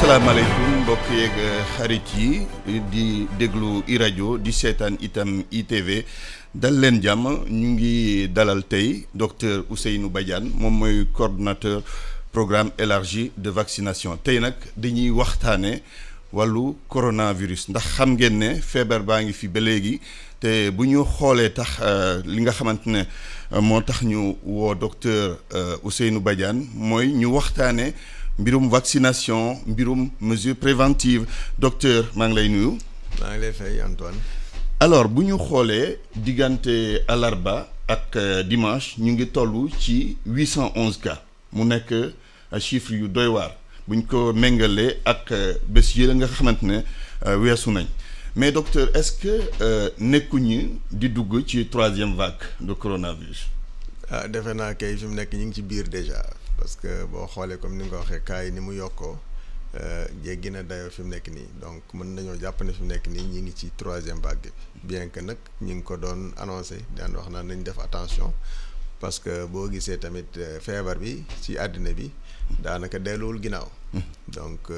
asalaamaaleykum mbokk yeeg xarit yi di déglu iRadio di seetaan itam ITV dal leen jàmm ñu ngi dalal tey docteur Ousseynou Badiane moom mooy coordonnateur programme élargi de vaccination tey nag dañuy waxtaane wàllu coronavirus ndax xam ngeen ne feebar baa ngi fi ba léegi te bu ñu xoolee tax li nga xamante ne moo tax ñu woo docteur Ousseynou Badiane mooy ñu waxtaane mbirum vaccination mbirum mesure préventive docteur maa ngi lay nuyu. maa ngi lay fay Antoine. alors bu ñu xoolee diggante alarba ak dimanche ñu ngi toll ci 811 cas mu nekk chiffre yu doy waar bu ñu ko méngalee ak bés yi la nga xamante ne weesu nañ mais docteur est-ce que nekkuñu di dugg ci troisième vague de coronavirus. Defe naa kay fi mu nekk ñu ngi ci biir déjà. parce que boo xoolee comme ni nga ko waxee cas yi ni mu yokkoo jéggi na dayoo fi mu nekk nii donc mën nañoo jàpp ne fi mu nekk nii ñi ngi ci troisième vague bi bien que nag ñi ngi ko doon annoncé daan wax naa nañ def attention parce que boo gisee tamit feebar bi ci àddina bi daanaka delluwul ginnaaw donc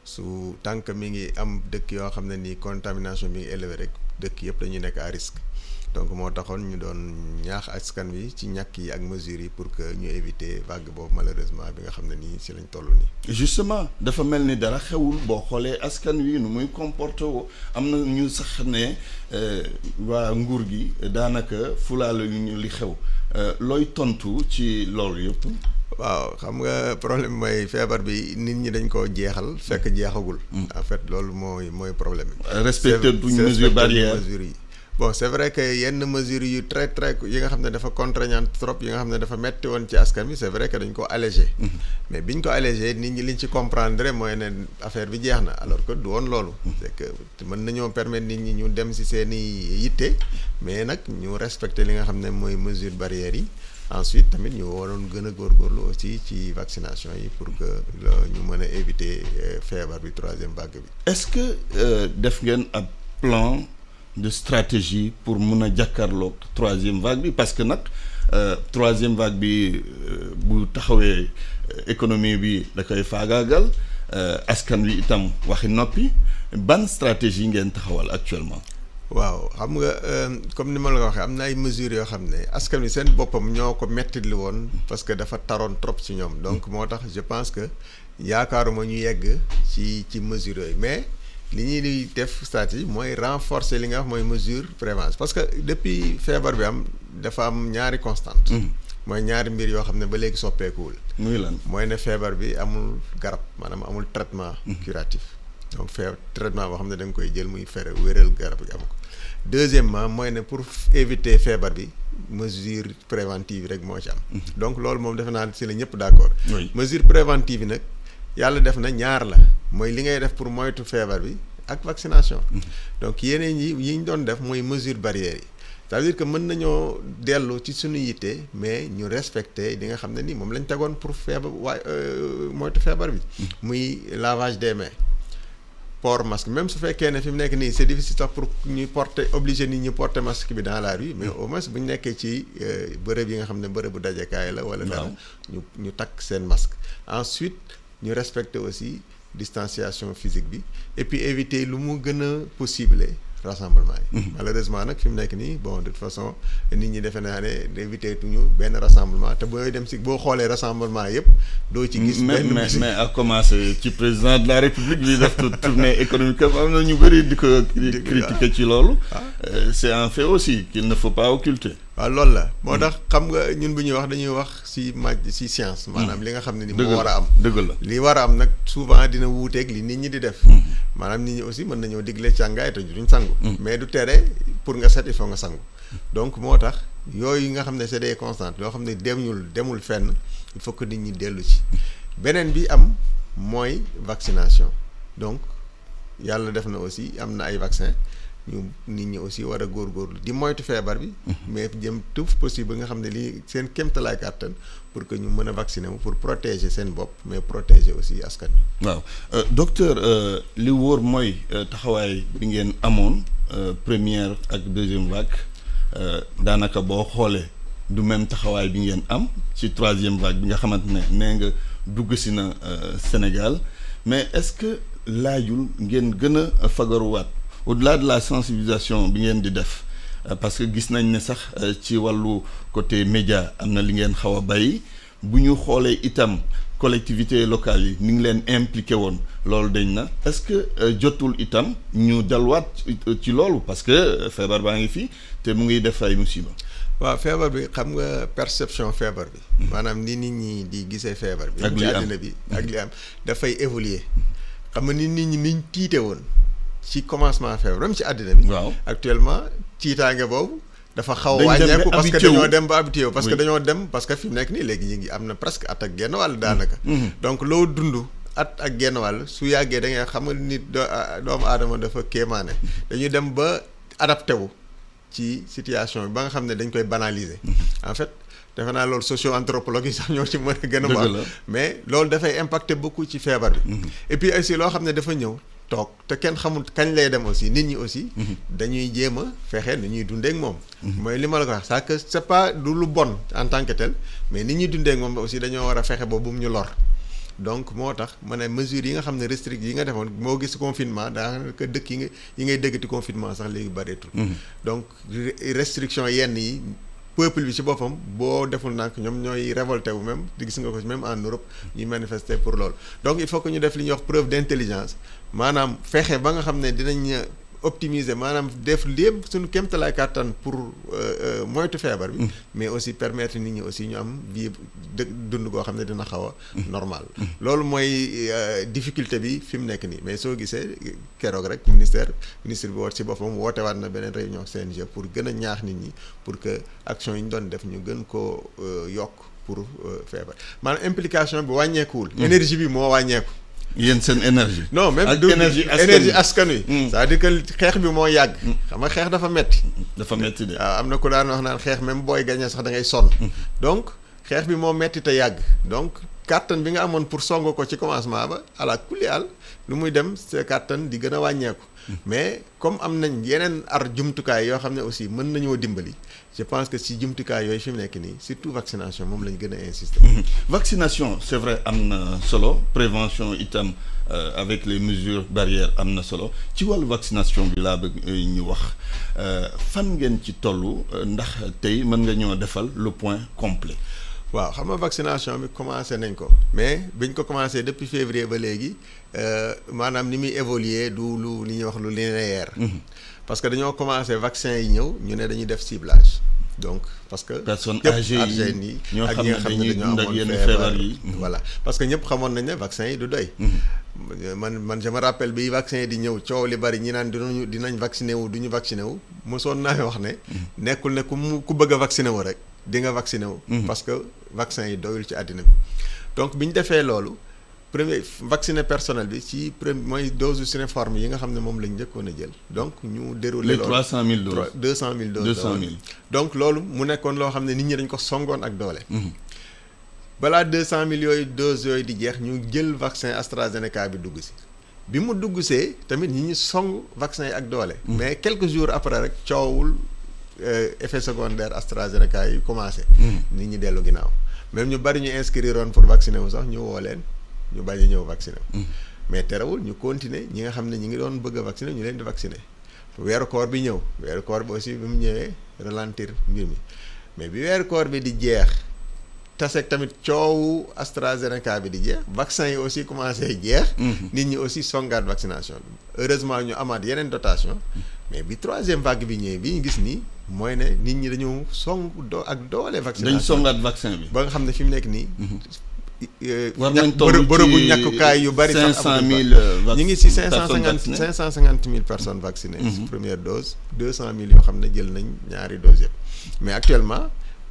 su tànk mi ngi am dëkk yoo xam ne nii contamination bi ngi élevé rek dëkk yëpp dañuy nekk à risque donc moo taxoon ñu doon ñaax askan wi ci ñàkk yi ak mesures yi pour que ñu éviter vague boobu malheureusement bi nga xam ne nii si lañ toll nii. justement dafa mel ni dara xewul boo xoolee askan wi nu muy comporté woo am na ñu sax ne waa nguur gi daanaka fulaale ñu li xew looy tontu ci loolu yëpp. waaw xam nga problème mooy feebar bi nit ñi dañ koo jeexal fekk jeexagul. en fait loolu mooy problème bi. respecté duñ mesure barrière yi. bon c'est vrai que yenn mesures yu très yi nga xam ne dafa contraignante trop yi nga xam ne dafa metti woon ci askan bi c'est vrai que dañ ko allégé mais biñ ko allégé nit ñi liñ ci comprendre mooy ne affaire bi jeex na alors que du woon loolu c'est que mën nañoo permettre nit ñi ñu dem ci seeni yitte mais nag ñu respecter li nga xam ne mooy mesure barrières yi ensuite tamit ñu waroon gën a góorgóorlu aussi ci vaccination yi pour que ñu mën a éviter feebar bi troisième vague bi. Est-ce que def ngeen ab plan de stratégie pour mun a jàkkaarloog troisième vague bi parce que nag troisième vague bi bu taxawee économie bi da koy faagaagal askan wi itam waxi noppi ban stratégie ngeen taxawal actuellement. waaw xam nga comme ni ma la ko waxee am na ay mesures yoo xam ne askan wi seen boppam ñoo ko mettitli woon parce que dafa taroon trop ci ñoom donc moo tax je pense que yaakaaruma ñu yegg ci mesures yooyu mais. li ñuy di def stratégie mooy renforcer li nga wax mooy mesure prévention parce que depuis feebar bi am dafa am ñaari constante mooy ñaari mbir yoo xam ne ba léegi soppeekuwul. muy lan mooy ne feebar bi amul garab maanaam amul traitement curatif donc traitement boo xam ne da nga koy jël muy fere wéral garab gi am ko deuxièmement mooy ne pour éviter feebar bi mesure préventive rek moo ci am donc loolu moom defe naa si la ñëpp d'accord mesure préventive yi nag yàlla def na ñaar la mooy li ngay def pour moytu feebar bi ak vaccination donc yeneen yi ñu doon def mooy mesure barrière yi c'est-à-dire que mën nañoo dellu ci suñu yitte mais ñu respecter li nga xam ne ni moom lañ tegoon pour feebar moytu feebar bi muy lavage des mains port masque même su fekkee ne fi mu nekk nii c'est difficile sax pour ñu obligé nit ñi porter masque bi dans la rue mais au moins bu ñu nekkee ci bërëb yi nga xam ne bërëbu dajekaay la wala dara ñu takk seen masque ensuite ñu respecter aussi distanciation physique bi et puis éviter lu mu gën a possible rassemblement yi malheureusement nag fi mu nekk nii bon de toute façon nit ñi defe naa ne éviter tuñu benn rassemblement te booy dem si boo xoolee rassemblement yëpp doo ci gis mais à commencer ci président de la république bi def tournée économique am na ñu bëri di ko critiquer ci loolu c'est un fait aussi qu'il ne faut pas occulter waaw loolu la moo tax xam nga ñun bu ñuy wax dañuy wax ci science maanaam li nga xam ne ni moo war a am dëgg la li war a am nag souvent dina wuuteeg li nit ñi di def maanaam nit ñi aussi mën nañoo digle càngaay te duñ sangu mais du tere pour nga set il faut nga sangu donc moo tax yooyu nga xam ne c'est des constantes yoo xam ne demul fenn il faut que nit ñi dellu ci beneen bi am mooy vaccination donc yàlla def na aussi am na ay vaccin ñu nit ñi aussi war a góorgóorlu di moytu feebar bi mais jëm tout possible nga xam ne lii seen kéemtalaay kàttan pour que ñu mën a vacciner wu pour protéger seen bopp mais protéger aussi askan wi. waaw docteur li wóor mooy taxawaay bi ngeen amoon première ak deuxième vague daanaka boo xoolee du même taxawaay bi ngeen am ci troisième vague bi nga xamante ne nee nga dugg si na Sénégal mais est-ce que laajul ngeen gën a fagaruwaat au-delà de la sensibilisation bi ngeen di def parce que gis nañ ne sax ci wàllu côté média am na li ngeen xaw a bàyyi bu ñu xoolee itam collectivités locales yi ni ngi leen impliqué woon loolu dañ na est-ce que jotul itam ñu dalwaat ci loolu parce que feebar baa ngi fi te mu ngi def ay musiba. waaw feebar bi xam nga perception feebar bi. maanaam ni nit ñi di gisee feebar bi. ak li am ci àddina bi ak li am dafay évoluer xam nga nit ñi niñ tiite woon ci commencement feebar même ci àddina bi. waaw actuellement tiitaange boobu. dafa xaw a wàññeeku parce que dañoo dem ba habitué parce que dañoo dem parce que fi mu nekk nii léegi ñu ngi am na presque at ak genn wàll daanaka. donc loo dund at ak genn wàll su yàggee da ngay xam nit doomu aadama dafa kéemaane dañuy dem ba adapté wu ci situation bi ba nga xam ne dañ koy banaliser. en fait defe naa loolu socio-anthropologue yi sax ñoo ci mën a gën a baax mais loolu dafay impacter beaucoup ci feebar bi. et puis aussi loo xam ne dafa ñëw. toog te kenn xamul kañ lay dem aussi nit ñi aussi. dañuy jéem a fexe ni ñuy dundee ak moom. mooy li ma la ko wax c'est que c'est pas du lu bon en tant que tel mais nit ñuy dundee ak moom aussi dañoo war a fexe ba bu mu ñu lor. donc moo tax ma ne mesures yi nga xam ne restrict yi nga defoon moo gis confinement daanaka dëkk yi ngay déggati confinement sax léegi bareetul. donc restriction yenn yi. peuple bi ci boppam boo deful nag ñoom ñooy révolté wu même di gis nga ko même en Europe ñuy manifester pour loolu donc il faut que ñu def li ñuy wax preuve d'intelligence maanaam fexe ba nga xam ne dinañ optimiser maanaam def lépp suñu kéemtalaay kàttan pour moytu feebar bi mais aussi permettre nit ñi aussi ñu am vie dund goo xam ne dina xaw a normal loolu mooy difficulté bi fi mu nekk nii mais soo gisee keroog rek ministre bi woot si boppam woote waat na beneen réunion CNG pour gën a ñaax nit ñi pour que action yi ñu doon def ñu gën koo yokk pour feebar maanaam implication bi wàññeekuwul énergie bi moo wàññeeku yéen seen énergie. non même du énergie askan wi c'est-à-dire que xeex bi moo yàgg. xam nga xeex dafa metti dafa metti de. waaw am na ku daan wax naan xeex même booy gañe sax da ngay sonn. donc xeex bi moo metti te yàgg. donc kàttan bi nga amoon pour song ko ci commencement ba ala kulli àll lu muy dem sa kàttan di gën a wàññeeku. mais comme am nañ yeneen jumtukaay yoo xam ne aussi mën nañoo dimbali je pense que si jumtukaay yooyu fi mu nekk nii surtout vaccination moom lañ gën a insister. vaccination c'est vrai am na solo prévention itam avec les mesures barrières am na solo ci wàllu vaccination bi laa bëgg ñu wax fan ngeen ci tollu ndax tey mën nga ñoo defal le point complet. waaw xam nga vaccination bi commencé nañ ko mais biñ ko commencé depuis février ba léegi maanaam ni muy évoluer du lu li ñuy wax lu linéaire. parce que dañoo commencé vaccin yi ñëw ñu ne dañuy def ciblage. donc parce que personnes âgées yi ñoo xam ne dañuy dund ak yenn feebar yi. voilà parce que ñëpp xamoon nañ ne vaccin yi du doy. man je me rappelle bi vaccin yi di ñëw coow li bari ñi naan dinañ vacciné wu du ñu vacciné wu mosoon naa wax ne. nekkul ne ku bëgg a vacciné wu rek di nga vacciné wu. parce que vaccin yi doyul ci àddina bi. donc bi ñu defee loolu premier vacciné personnel bi ci premier mooy dose Sinopharm yi nga xam ne moom lañ njëkkoon a jël donc ñu déroulé. loolu les 300 000 doses 200 000 doses 200 000. donc loolu mu nekkoon loo xam ne nit ñi dañ ko songoon ak doole. balaa 200 000 yooyu doses yooyu di jeex ñu jël vaccin AstraZeneca bi dugg si bi mu dugg see tamit ñi ñu song vaccin yi ak doole. mais quelques jours après rek coowul effet secondaire AstraZeneca yi commencé. nit ñi dellu ginnaaw même ñu bari ñu inscrire woon pour vacciner wu sax ñu woo leen. ñu bañ a ñëw vacciner mais terewul ñu continuer ñi nga xam ne ñi ngi doon bëgg a vacciner ñu leen di vacciner weeru koor bi ñëw weeru koor bi aussi bi mu ñëwee ralentir mbir mi mais bi weeru koor bi di jeex taseeg tamit coowu AstraZeneca bi di jeex vaccin yi aussi commencé jeex nit ñi aussi songaat vaccination bi heureusement ñu amaat yeneen dotation mais bi troisième vague bi ñëwee bi ñu gis nii mooy ne nit ñi dañoo ak doole vaccination dañ songaat vaccin bi ba nga xam ne fi mu nekk nii war nañ toll ci bërëbu ñàkkukaay yu bari sax 500 000 ñu ngi ci 550 000 personnes vaccinées. première dose 200 000 yoo xam ne jël nañ ñaari doses yëpp mais actuellement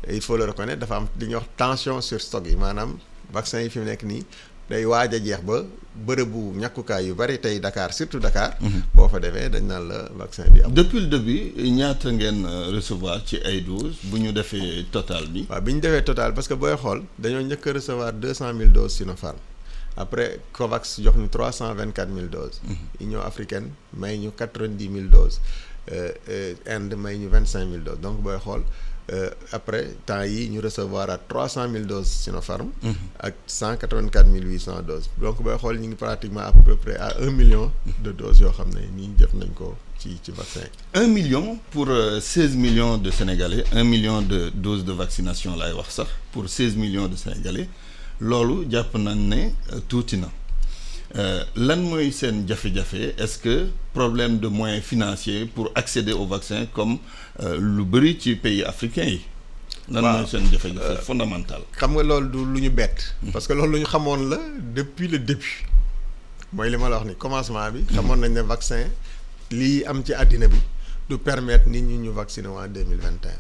il faut le reconnaître dafa am li ñuy wax tension sur stock yi maanaam vaccin yi fi mu nekk nii day waaj a jeex ba bërëbu ñàkkukaay yu bari tey Dakar surtout Dakar. boo fa demee dañ naan la vaccin bi am. depuis le début ñaata ngeen recevoir ci ay doses bu ñu defee total bi. waaw bi ñu defee total parce que booy xool dañoo njëkk a recevoir 200 000 doses Sinopharm après COVAX jox ñu 324 000 doses. Union africaine may ñu 90 000 doses. Inde may ñu 25 000 doses donc booy xool après temps yi ñu recevoir à 300 000 doses Sinopharm. ak 184 800 doses donc booy xool ñu ngi pratiquement à peu près à 1 million de doses yoo xam ne nii jot nañ ko ci vaccin yi. 1 million pour 16 millions de Sénégalais 1 million de doses de vaccination laay wax sax pour 16 millions de Sénégalais loolu jàpp nañ ne tuuti na lan mooy seen jafe-jafe est-ce que problème de moyens financiers pour accéder au vaccin comme lu bëri ci pays africains yi. lan mooy seen jafe-jafe fondamental. xam nga loolu du lu ñu bett. parce que loolu lu ñu xamoon la depuis le début mooy li ma la wax ni commencement bi. xamoon nañ ne vaccin lii am ci àddina bi du permettre nit ñi ñu vacciner en 2021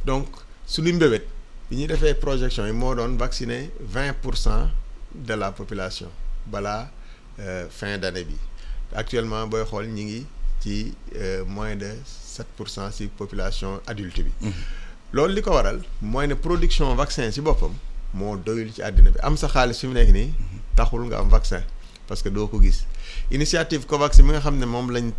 donc suñu mbébét bi ñuy defee projection yi moo doon vacciner 20% de la population balaa fin d'année bi actuellement booy xool ñi ngi ci moins de 7% ci population adulte bi. loolu li ko waral mooy ne production vaccin ci boppam moo doyul ci àddina bi am sa xaalis fi mu nekk nii taxul nga am vaccin parce que doo ko gis initiative COVAX mi nga xam ne moom lañ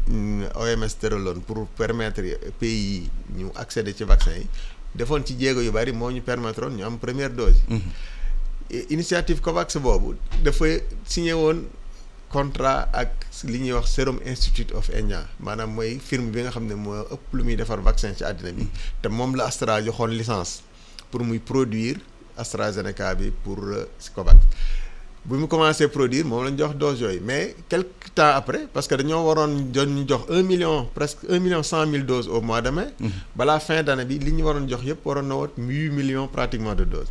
OMS tëraloon pour permettre pays yi ñu accéder ci vaccin yi defoon ci jéego yu bari moo ñu permettre woon ñu am première dose yi. initiative COVAX boobu dafa signé woon contrat ak li ñuy wax Serum Institute of India maanaam mooy firme bi nga xam ne moo ëpp lu muy defar vaccin ci àddina bi te moom la Astra joxoon licence pour muy produire AstraZeneca bi pour COVAX bu mu commencé produire moom lañ jox dose yooyu mais quelque temps après parce que dañoo waroon ñu jox 1 million presque 1 million 100 000 doses au mois de mai. balaa fin d'année bi li ñu waroon jox yëpp waroon na wot 8 millions pratiquement de doses.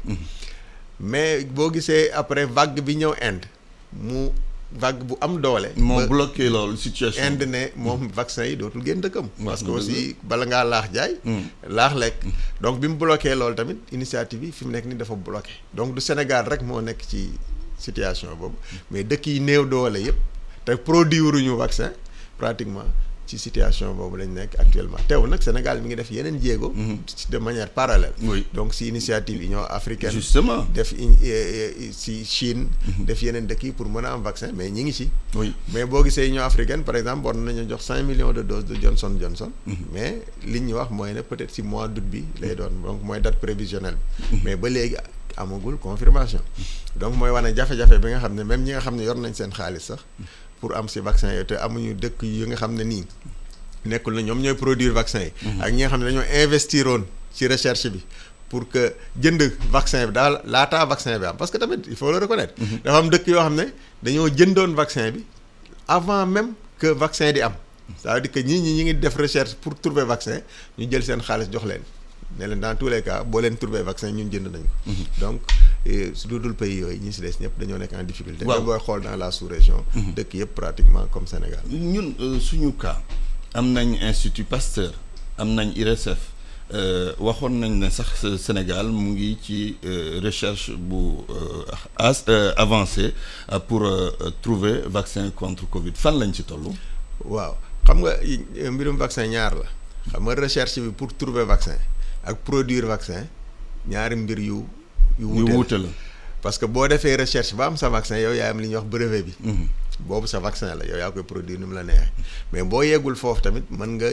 mais boo gisee après vague bi ñëw Inde mu. vague bu am doole. moo bloqué loolu situation. Inde ne moom vaccin yi dootul génn dëkkam. parce que aussi bala ngaa laax jaay. laax lekk. donc bi mu bloqué loolu tamit initiative yi fi mu nekk ni dafa bloqué. donc du Sénégal rek moo nekk ci situation boobu mais dëkk yi néew doole yëpp te produire ñu vaccin pratiquement ci situation boobu lañ nekk actuellement teew nag Sénégal mi ngi def yeneen jéego. de manière parallèle. oui donc si initiative Union africaine. justement def si Chine. def yeneen dëkk yi pour mën a am vaccin mais ñi ngi ci. oui mais boo gisee Union africaine par exemple war nañu jox 5 millions de doses de Johnson Johnson. mais li ñu wax mooy ne peut-être si mois d'août bi lay doon donc mooy date prévisionnelle bi. mais ba léegi amagul confirmation. donc mooy wane jafe-jafe bi nga xam ne même ñi nga xam ne yor nañ seen xaalis sax. pour am si vaccin yooyu te amuñu dëkk yi nga xam ne nii nekkul na ñoom ñooy produire vaccin yi. ak ñi nga xam ne dañoo investiroon ci recherche bi pour que jënd vaccin bi daal laataa vaccin bi am parce que tamit il faut le reconnaître. dafa am dëkk yoo xam ne dañoo jëndoon vaccin bi avant même que vaccin di am. ça veut dire que ñi ngi def recherche pour trouver vaccin ñu jël seen xaalis jox leen ne leen dans tous les cas boo leen trouver vaccin ñun jënd nañ ko. donc su dul pays yooyu ñi si des ñëpp dañoo nekk en difficulté. waaw booy xool dans la sous-région. dëkk yëpp pratiquement comme Sénégal. ñun suñu cas am nañ Institut Pasteur am nañ IRESSEF waxoon nañ ne sax Sénégal mu ngi ci recherche bu avancée pour trouver vaccin contre Covid fan lañ ci toll. waaw xam nga mbirum vaccin ñaar la xam nga recherche bi pour trouver vaccin ak produire vaccin ñaari mbir yu wuute la parce que boo defee recherche ba am sa vaccin yow yaa am li ñuy wax brevet bi. boobu sa vaccin la yow yaa koy produire ni mu la neexee mais boo yeggul foofu tamit mën nga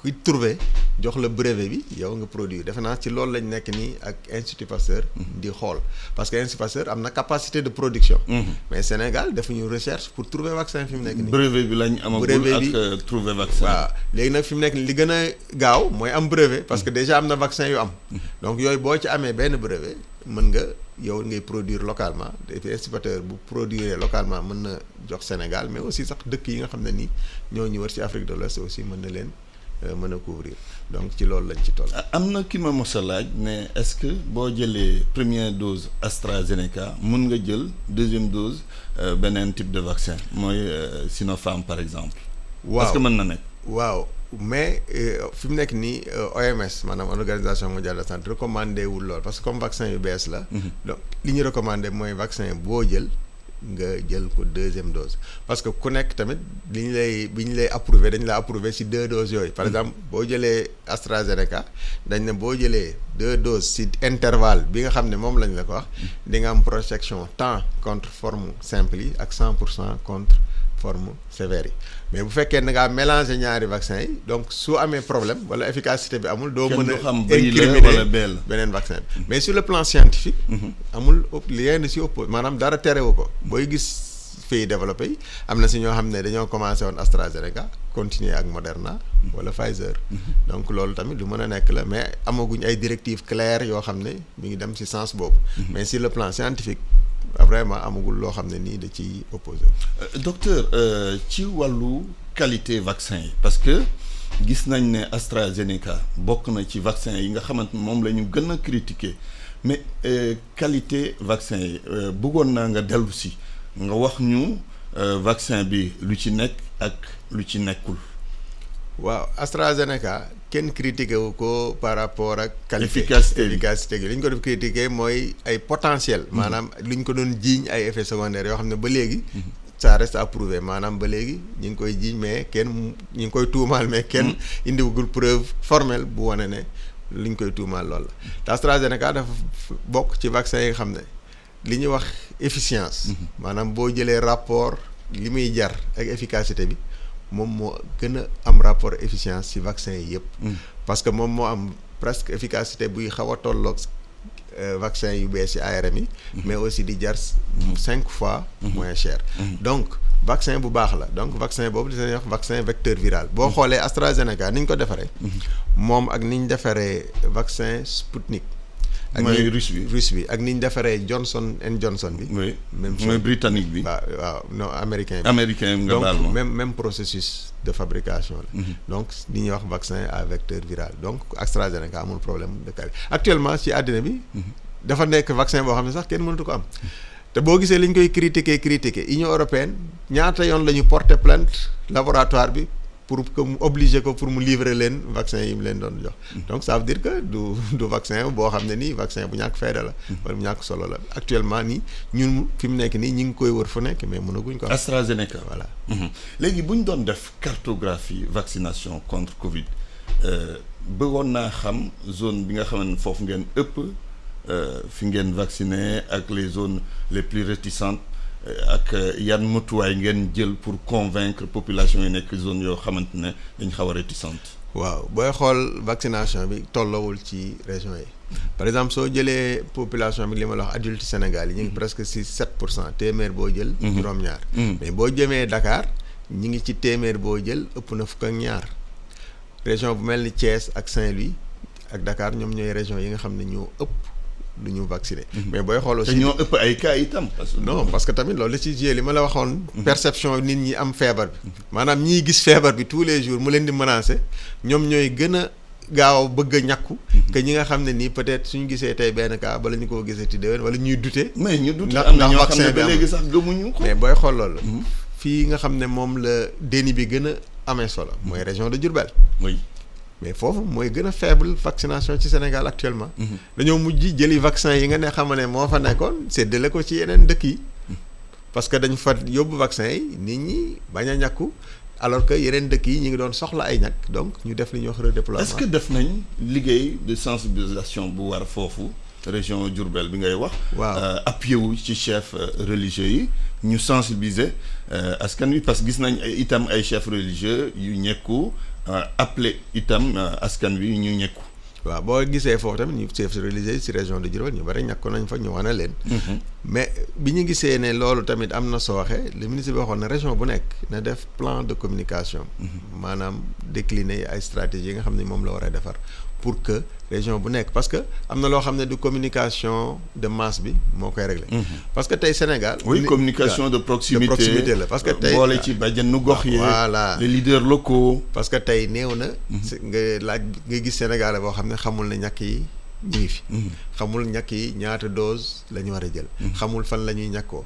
kuy trouver jox la brevet bi yow nga produire defe naa ci loolu lañ nekk nii ak Institut Pasteur. di xool parce que Institut Pasteur am na capacité de production. mais Sénégal defuñu recherche pour trouver vaccin fi mu nekk nii. brevet bi lañ amagul ak trouver vaccin. waaw léegi nag fi mu nekk li gën a gaaw mooy am brevet parce que déjà am na vaccin yu am. donc yooyu boo ci amee benn brevet mën nga yow ngay produire localement et puis Institut Pasteur bu produire localement mën na jox Sénégal mais aussi sax dëkk yi nga xam ne nii ñoo ñu wër ci Afrique de l'Ouest aussi mën na leen. mën a couvrir donc ci loolu lañ ci toll. am na ki ma mos a laaj ne est-ce que boo jëlee première dose AstraZeneca mun nga jël deuxième dose beneen type de vaccin mooy Sinopharm par exemple. waaw est-ce que mën na nekk. waaw mais fi mu nekk nii OMS maanaam organisation mondiale de la santé recommandé wul lool parce que comme vaccin yu bees la. donc li ñu recommandé mooy vaccin boo jël. nga jël ko deuxième dose parce que ku nekk tamit bi ñu lay approuvé dañ la approuvé ci 2 doses yooyu par exemple boo jëlee AstraZeneca dañ ne boo jëlee 2 doses ci intervalle bi nga xam ne moom lañ la ko wax di nga am protection tant contre forme simple yi ak 100% contre forme sévère yi mais bu fekkee da ngaa mélanger ñaari vaccin yi donc su amee problème wala efficacité bi amul doo mën a incriminer beneen vaccin bi mais sur le plan scientifique amul rien ne si oppose maanaam dara terewu ko booy gis pays développé yi am na si ñoo xam ne dañoo commencé woon AstraZeneca continuer ak Moderna wala Pfizer donc loolu tamit lu mën a nekk la mais amaguñ ay directives claires yoo xam ne mi ngi dem si sens boobu mais sur le plan scientifique vraiment amagul loo xam ne nii da ciy opposé docteur ci wàllu qualité vaccin yi parce que gis nañ ne AstraZeneca bokk na ci vaccin yi nga xamante moom la ñu gën a critiquer mais qualité vaccin yi bëggoon naa nga dellu si nga wax ñu vaccin bi lu ci nekk ak lu ci nekkul. waaw AstraZeneca kenn critiqué wu ko par rapport ak. qualité efficacité gi li ñu ko def critiqué mooy ay potentiel. maanaam li ñu ko doon jiiñ ay effets secondaires yoo xam ne ba léegi. ça reste à prouver maanaam ba léegi ñu ngi koy jiiñ mais kenn ñu ngi koy tuumaal mais kenn indiwugul preuve formelle bu wane ne li ñu koy tuumaal loolu la te AstraZeneca dafa bokk ci vaccin yi nga xam ne li ñuy wax efficience. maanaam boo jëlee rapport li muy jar ak efficacité bi. moom moo gën a am rapport efficience ci vaccin yi yëpp. parce que moom moo am presque efficacité buy xaw a tolloog vaccin yu bees ci ARN yi. mais aussi di jar 5 fois moins cher. donc vaccin bu baax la donc vaccin boobu dañuy wax vaccin vecteur viral boo xoolee AstraZeneca ni ñu ko defaree. moom ak ni ñu defaree vaccin Sputnik. ak mooy russe bi ak ni ñu defaree Johnson and Johnson bi. oui même mooy britannique bi. waaw non américain bi. américain nga baal ma donc même processus de fabrication la. donc li ñuy wax vaccin à vecteur viral donc AstraZeneca amul problème de qualité actuellement ci àddina bi. dafa nekk vaccin boo xam ne sax kenn mënatu ko am. te boo gisee li ñu koy critiquer Union européenne ñaata yoon la ñu porter plainte laboratoire bi. pour que mu obligé ko pour mu livrer leen vaccin yi mu leen doon jox donc ça veut dire que du vaccin boo xam ne nii vaccin bu ñàkk fayda la wala bu ñàkk solo la actuellement nii ñun fi mu nekk nii ñi ngi koy wër fu nekk mais mënaguñ ko AstraZeneca voilà léegi bu ñu doon def cartographie vaccination contre Covid bëggoon naa xam zone bi nga xam ne foofu ngeen ëpp fi ngeen vacciné ak les zones les plus réticentes ak yan motuwaay ngeen jël pour convaincre population yi nekk zone yoo xamante ne dañ xaw a réticente. waaw booy xool vaccination bi tolloowul ci région yi par exemple soo jëlee population bi li ma la wax adulte Sénégal yi ñu ngi presque si 7% téeméer boo jël. juróom-ñaar. mais boo jëmee Dakar ñi ngi ci téeméer boo jël ëpp na fukk ak ñaar région bu mel ni Thiès ak Saint-Louis ak Dakar ñoom ñooy région yi nga xam ne ñoo ëpp. lu ñu vacciné. mais booy xool aussi te ñoo ëpp ay cas itam. non parce que tamit loolu la ci jiyee li ma la waxoon. perception nit ñi am feebar bi. maanaam ñiy gis feebar bi tous les jours mu leen di menacer ñoom ñooy gën a gaaw bëgg a ñàkku. que ñi nga xam ne nii peut-être suñu gisee tey benn cas bala ñu koo gisee ci déwén wala ñuy douter. mais ñu douter am na ñoo xam ne ba léegi sax gëmuñu ko. mais booy xool loolu. fii nga xam ne moom la déni bi gën a amee solo. mooy région de Diourbel. oui. mais foofu mooy gën a faible vaccination ci Sénégal actuellement. dañoo mujj jëli vaccin yi nga ne xam ne moo fa nekkoon séddale ko ci yeneen dëkk yi. parce que dañ fa yóbbu vaccin yi nit ñi bañ a ñàkku alors que yeneen dëkk yi ñu ngi doon soxla ay ñàkk donc ñu def li ñuy wax redéploiement. est-ce que def nañ liggéey de sensibilisation bu war foofu région Diourbel bi ngay wax. waaw appuyé wu ci chef religieux yi ñu sensibiliser askan wi parce que gis nañ itam ay chefs religieux yu ñekku. appelé itam askan wi ñu ñekku. waaw boo gisee foofu tamit ñu chefs religieux ci région de Diourbel ñu bari ñàkkoon nañ fa ñu wane leen. mais bi ñu gisee ne loolu tamit am na sooxe le ministre bi waxoon ne région bu nekk na def plan de communication. maanaam décliner ay stratégies yi nga xam ne moom la war a defar pour que région bu nekk parce que am na loo xam ne du communication de masse bi moo koy régler. parce que tey Sénégal. oui communication de proximité la parce que tey boole ci bàjjenu gox yi. voilà les leaders locaux. parce que tey néew na. nga laaj nga gis Sénégal boo xam ne xamul ne ñàkk yi ñu ngi fi. xamul ñàkk yi ñaata dose la ñu war a jël. xamul fan la ñuy ñàkkoo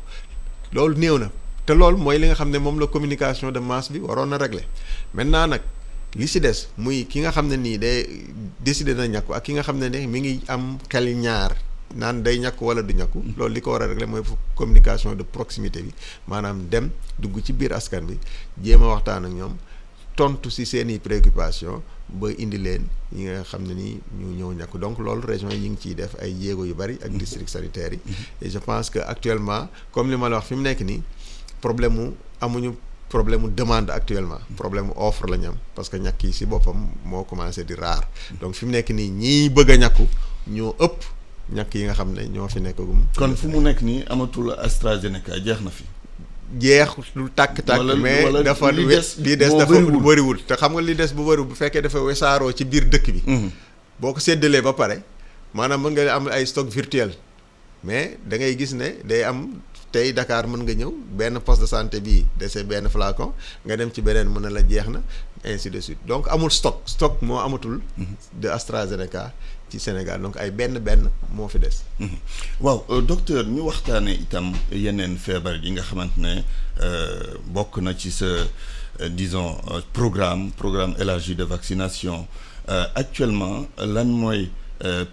loolu néew na te loolu mooy li nga xam ne moom la communication de masse bi waroon na régler maintenant nag. li si des muy ki nga xam ne nii day décider na ñàkku ak ki nga xam ne ne mi ngi am xel ñaar naan day ñàkku wala du ñàkku loolu li ko war a régler mooy communication de proximité bi maanaam dem dugg ci biir askan bi jéem a waxtaan ak ñoom tontu si seeni préoccupation ba indi leen yi nga xam ne nii ñu ñëw ñàkku donc loolu région yi ñu ngi ciy def ay jéego yu bari ak district sanitaires yi et je pense que actuellement comme li ma la wax fi mu nekk nii problème mu amuñu problème mu demande actuellement problème mu offre la ñu am parce que ñàkk yi si boppam moo commencé di rare donc fi mu nekk nii ñii bëgg a ñàkku ñoo ëpp ñàkk yi nga xam ne ñoo fi nekkagum. kon fu mu nekk nii amatul AstraZeneca jeex na fi. jeex lu tàkk-tàkk mais dafa li des dafa bëriwul te xam nga li des bu bëriwul bu fekkee dafa wesaaroo ci biir dëkk bi. boo ko séddalee ba pare maanaam mën nga am ay stock virtuel mais da ngay gis ne day am. tey Dakar mën nga ñëw benn poste de santé bii dese benn flacon nga dem ci beneen mën na la jeex na ainsi de suite donc amul stock moo amatul de AstraZeneca ci Sénégal donc ay benn moo fi des. waaw docteur ñu waxtaanee itam yeneen feebar yi nga xamante ne bokk na ci sa disons programme élargi de vaccination actuellement lan mooy.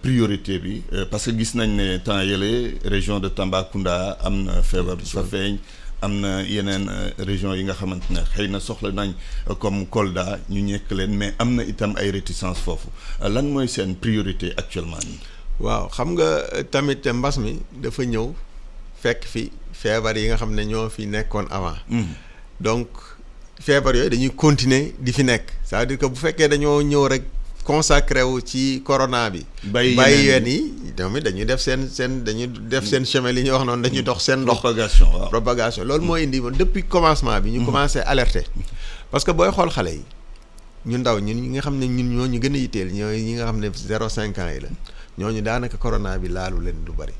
Priorité bi parce que gis nañ ne temps yële région de Tambacounda am na feebar bu fa feeñ am na yeneen région yi nga xamante ne xëy na soxla nañ comme Kolda ñu ñekk leen mais am na itam ay réticence foofu lan mooy seen priorité actuellement nii. waaw xam nga tamit mbas mi dafa ñëw fekk fi feebar yi nga xam ne ñoo fi nekkoon avant. donc feebar yooyu dañuy continuer di fi nekk c'est-à-dire que bu fekkee dañoo ñëw rek. consacré wu ci corona bi. bàyyi yéen yi ñoom it dañuy def seen chemin li ñuy wax noonu dañuy dox seen ndox. propagation loolu moo indi depuis commencement bi. ñu commencé alerter. parce que booy xool xale yi ñu ndaw ñun ñi nga xam ne ñun ñoo ñu gën a yitteel ñooy ñi nga xam ne 0-5 ans yi la ñooñu daanaka corona bi laalu leen lu bari.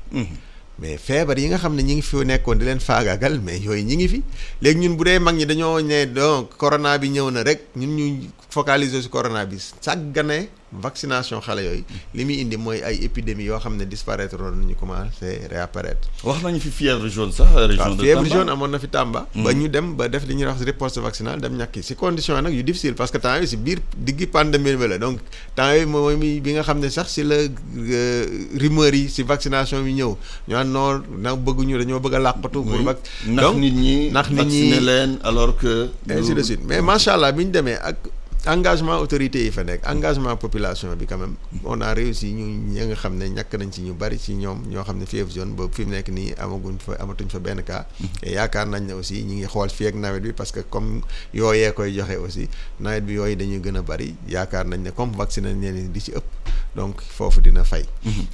mais feebar yi nga xam ne ñi ngi fi nekkoon di leen faagaagal mais yooyu ñi ngi fi léegi ñun bu dee mag ñi dañoo ne donc corona bi ñëw na rek ñun ñu focaliser ci corona bi sàggane vaccination xale yooyu li muy indi mooy ay épidémies yoo xam ne disparaître woon nañu commencé réapparaître. wax nañu fi fièvre jaune sax. région de Tamba fièvre jaune amoon na fi Tamba. ba ñu dem ba def li ñuy wax riposte vaccinale dem ñàkki ci condition nag yu difficile parce que temps yii ci biir diggi pandémie bi la donc temps yii mooy bi nga xam ne sax ci la rumeur yi ci vaccination bi ñëw ñu naan non nag bëgguñu dañoo bëgg a làqatu. pour nax nit ñi vacciner leen alors que. ainsi de suite mais macha allah bi ñu demee ak. engagement autorité yi fa nekk engagement population bi quand même on a réussi ñi nga xam ne ñàkk nañ ci ñu bari ci ñoom ñoo xam ne fièvre jaune ba fi mu nekk nii amatuñ fa benn cas. et yaakaar nañ ne aussi ñi ngi xool fii ak nawet bi parce que comme yooyee koy joxe aussi nawet bi yooyu dañuy gën a bari yaakaar nañ ne comme vacciné nañ leen di ci ëpp donc foofu dina fay.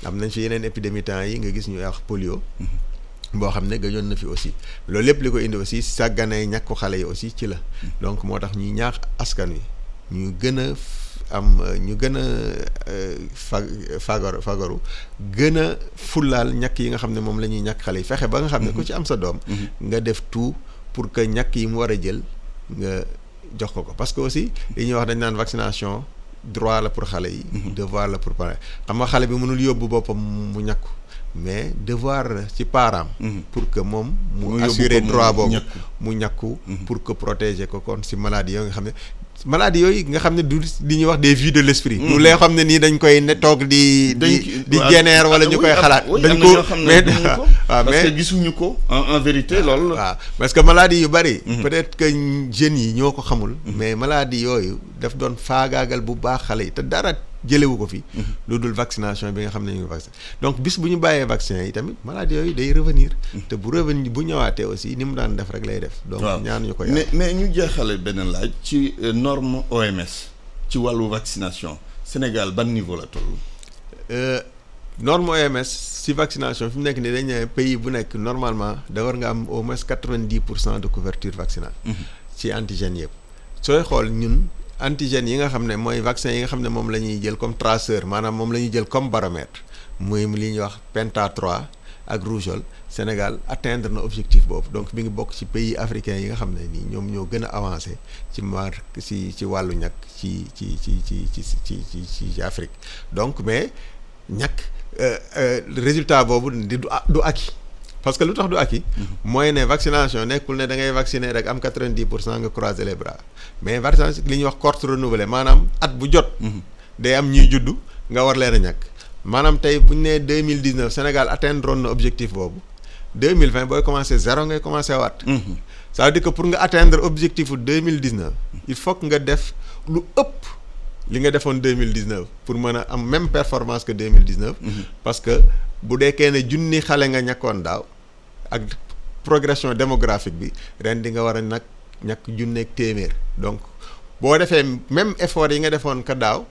am nañ fi yeneen épidémie temps yi nga gis ñu wax polio. boo xam ne gëjoon na fi aussi loolu lépp li ko indi aussi sàgganee ñàkku xale yi aussi ci la donc moo tax ñuy ñaax askan wi. ñu gën a fagaru gën a fullaal ñàkk yi nga xam ne moom la ñuy ñàkk xale yi fexe ba nga xam ne ku ci am sa doom nga def tout pour que ñàkk yi mu war a jël nga jox ko parce que aussi li ñuy wax dañ naan vaccination droit la pour xale yi devoir la pour parent xam nga xale bi mënul yóbbu boppam mu ñàkku mais devoir ci parent pour que moom mu assurer droit boobu mu ñàkku pour que protéger ko kon si maladie yoo nga xam ne maladie yooyu nga xam ne du li ñuy wax des vues de l'esprit du lay xam ne nii dañ koy ne toog di génère wala ñu koy xalaat dañ ko mais waaw parce que gisuñu ko en vérité loolu waaw parce que maladie yu bari peut-être que jeunes yi ñoo ko xamul mais maladie yooyu daf doon faagaagal bu baax xale yi te dara jëlewu ko fi lu dul vaccination bi nga xam ne ñu ngi vaccin donc bis bu ñu bàyyee vaccin yi tamit maladie yooyu day revenir te bu ñëwaatee aussi ni mu daan def rek lay def donc ñaan ñu ko mais ñu jeexale beneen laaj ci norme OMS ci wàllu vaccination Sénégal ban niveau la toll norme OMS si vaccination fi mu nekk nii dañ ne pays bu nekk normalement da war nga am au moins 90% de couverture vaccinale ci antigènes yëpp sooy xool ñun antigènes yi nga xam ne mooy vaccin yi nga xam ne moom la ñuy jël comme traceur maanaam moom la ñuy jël comme baromètre muy li ñuy wax Penta 3 ak rougeole Sénégal atteindre na objectif boobu donc mi ngi bokk ci pays africains yi nga xam ne nii ñoom ñoo gën a avancé ci wàllu ñàkk ci Afrique donc mais ñàkk résultat boobu du acquis parce que lu tax du acquis mooy ne vaccination nekkul ne da ngay vacciner rek am 90% nga croiser les bras mais vaccination li ñuy wax cohorte renouvelée maanaam at bu jot day am ñuy juddu nga war leen a ñàkk maanaam tey bu ñu nee 2019 Sénégal atteindre na objectif boobu 2020 booy commencé zéro ngay commencé waat ça veut dire que pour nga atteindre objectif 2019 il faut que nga def lu ëpp li nga defoon 2019 pour mën a am même performance que 2019 parce que bu deekee ne junni xale nga ñàkkoon daaw ak progression démographique bi ren di nga war a nag ñàkk junneeg téeméer donc boo defee même effort yi nga defoon ka daaw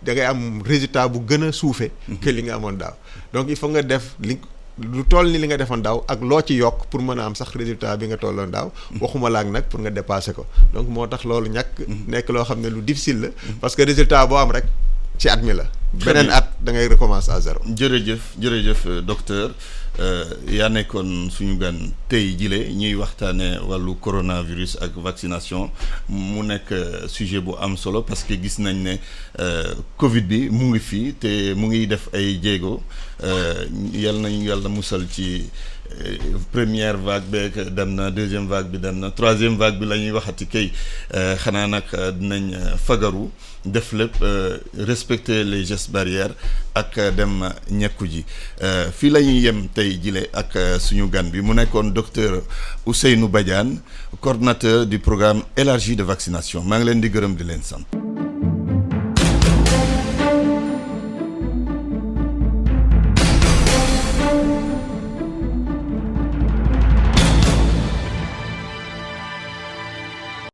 da ngay am résultat bu gën a suufe que li nga amoon daaw donc il faut nga def lu toll ni li nga defoon daaw ak loo ci yokk pour mën a am sax résultat bi nga tolloon daaw waxuma laak nag pour nga dépasser ko donc moo tax loolu nekk loo xam ne lu difficile la parce que résultat boo am rek ci at mi la beneen at da ngay recommencer à zéro. jërëjëf docteur yaa nekkoon suñu gan tey jile ñuy waxtaane wàllu coronavirus ak vaccination mu nekk sujet bu am solo parce que gis nañ ne Covid bi mu ngi fii te mu ngi def ay jéego yal nañu yàlla musal ci première vague beeg dem na deuxième vague bi dem na troisième vague bi la ñuy waxati kay xanaa nag dinañ fagaru def lépp respecter les gestes barrières ak dem ñekku ji fii la ñuy yem tey jile ak suñu gan bi mu nekkoon docteur Ousseynou Badiane coordonnateur du programme élargi de vaccination maa ngi leen di gërëm di leen sant.